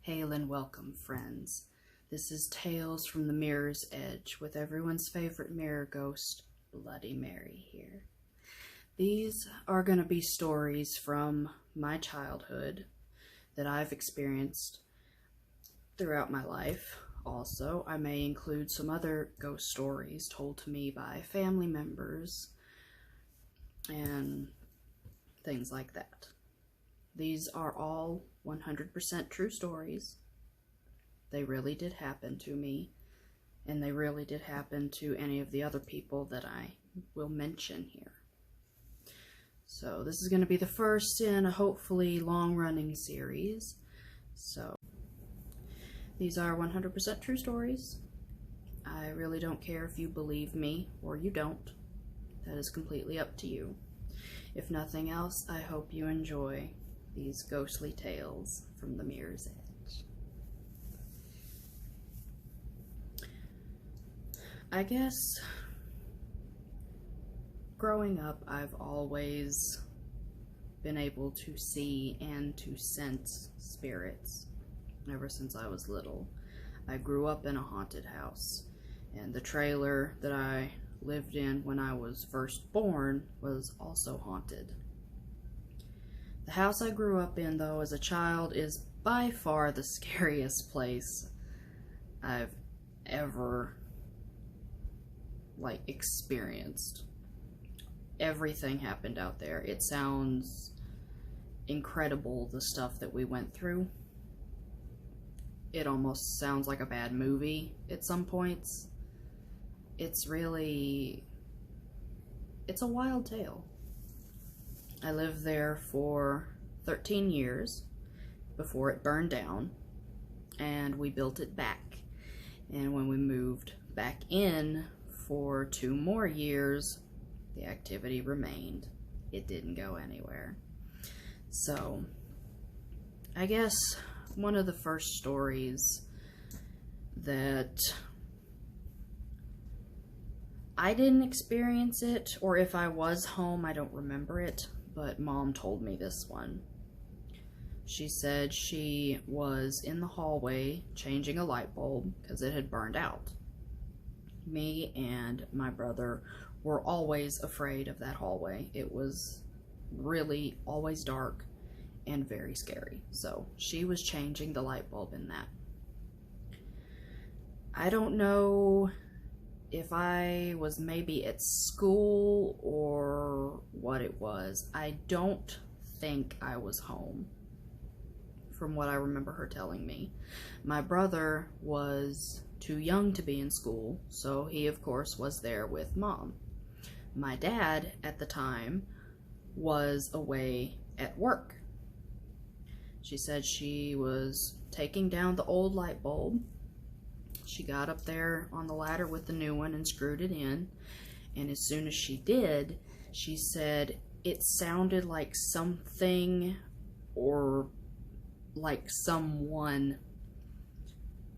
Hail and welcome, friends. This is Tales from the Mirror's Edge with everyone's favorite mirror ghost, Bloody Mary here. These are going to be stories from my childhood that I've experienced throughout my life. Also, I may include some other ghost stories told to me by family members and things like that. These are all 100% true stories. They really did happen to me, and they really did happen to any of the other people that I will mention here. So this is going to be the first in a hopefully long-running series. So these are 100% true stories. I really don't care if you believe me or you don't. That is completely up to you. If nothing else, I hope you enjoy these ghostly tales from the Mirror's Edge. I guess growing up, I've always been able to see and to sense spirits ever since I was little. I grew up in a haunted house, and the trailer that I lived in when I was first born was also haunted. The house I grew up in, though, as a child, is by far the scariest place I've ever, experienced. Everything happened out there. It sounds incredible, the stuff that we went through. It almost sounds like a bad movie at some points. It's a wild tale. I lived there for 13 years before it burned down, and we built it back. And when we moved back in for 2 more years, the activity remained. It didn't go anywhere. So, I guess one of the first stories that I didn't experience it, or if I was home, I don't remember it, but Mom told me this one. She said she was in the hallway changing a light bulb because it had burned out. Me and my brother were always afraid of that hallway. It was really always dark and very scary. So she was changing the light bulb in that. I don't know if I was maybe at school or what it was. I don't think I was home, from what I remember her telling me. My brother was too young to be in school, so he of course was there with Mom. My dad at the time was away at work. She said she was taking down the old light bulb. She got up there on the ladder with the new one and screwed it in, and as soon as she did, she said it sounded like something or like someone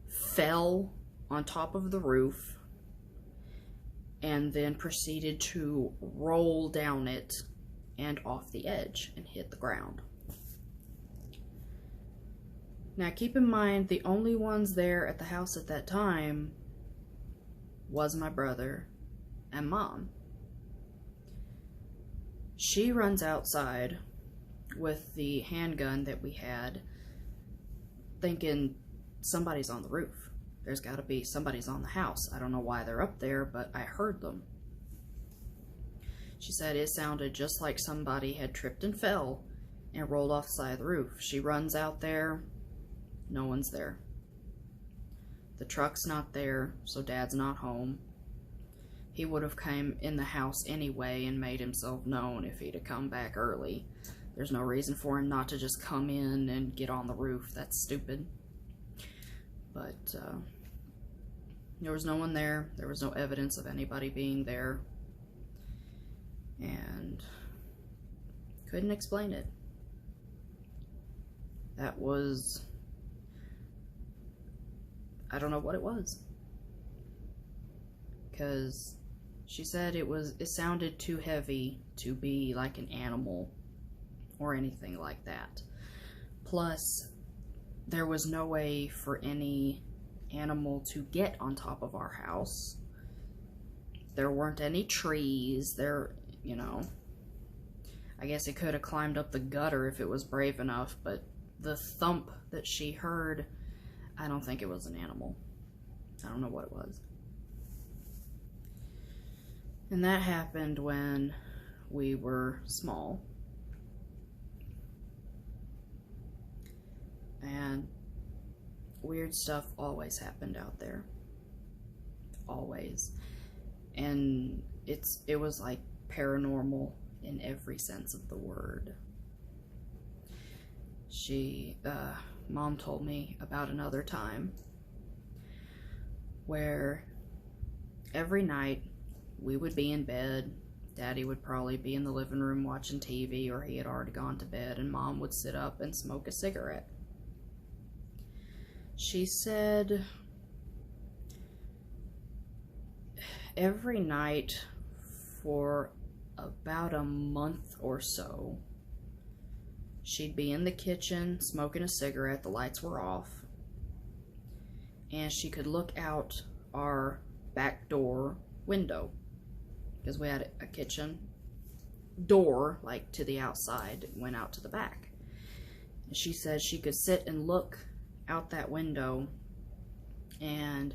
fell on top of the roof and then proceeded to roll down it and off the edge and hit the ground. Now keep in mind, the only ones there at the house at that time was my brother and Mom. She runs outside with the handgun that we had, thinking somebody's on the roof. There's got to be somebody's on the house. I don't know why they're up there, but I heard them. She said it sounded just like somebody had tripped and fell and rolled off the side of the roof. She runs out there. No one's there. The truck's not there, so Dad's not home. He would have come in the house anyway and made himself known if he'd have come back early. There's no reason for him not to just come in and get on the roof. That's stupid. But there was no one there. There was no evidence of anybody being there. And couldn't explain it. That was... I don't know what it was. Because she said it sounded too heavy to be like an animal or anything like that. Plus, there was no way for any animal to get on top of our house. There weren't any trees there, you know. I guess it could have climbed up the gutter if it was brave enough, but the thump that she heard, I don't think it was an animal. I don't know what it was. And that happened when we were small. And weird stuff always happened out there. Always. And it was like paranormal in every sense of the word. Mom told me about another time where every night we would be in bed. Daddy would probably be in the living room watching TV, or he had already gone to bed, and Mom would sit up and smoke a cigarette. She said every night for about a month or so, she'd be in the kitchen smoking a cigarette, the lights were off, and she could look out our back door window, because we had a kitchen door, like, to the outside, it went out to the back. And she said she could sit and look out that window, and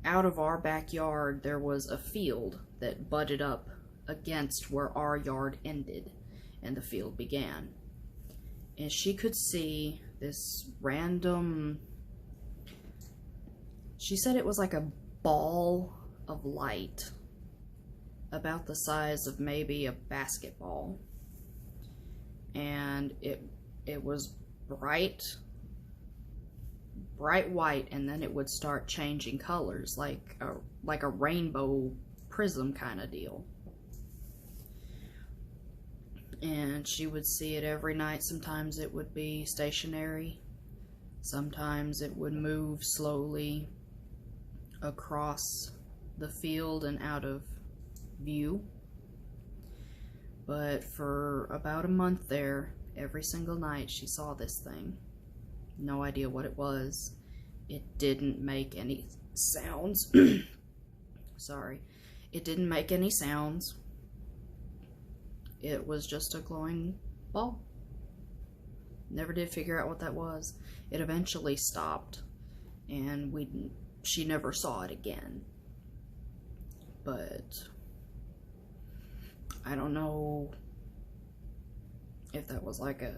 out of our backyard there was a field that butted up against where our yard ended and the field began. And she could see this random, she said it was like a ball of light about the size of maybe a basketball, and it was bright white, and then it would start changing colors like a rainbow prism kind of deal. And she would see it every night. Sometimes it would be stationary, sometimes it would move slowly across the field and out of view. But for about a month there, every single night she saw this thing. No idea what it was. It didn't make any sounds. Sorry. It didn't make any sounds. It was just a glowing ball. Never did figure out what that was. It eventually stopped, and she never saw it again. But I don't know if that was like an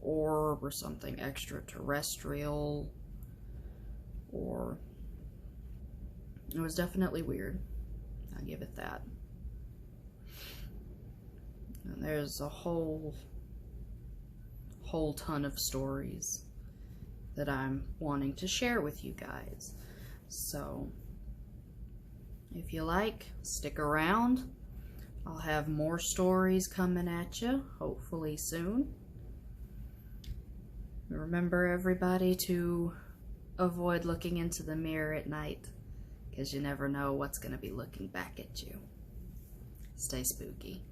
orb or something extraterrestrial, or it was definitely weird. I'll give it that. And there's a whole ton of stories that I'm wanting to share with you guys. So if you like, stick around. I'll have more stories coming at you, hopefully soon. Remember, everybody, to avoid looking into the mirror at night, because you never know what's going to be looking back at you. Stay spooky.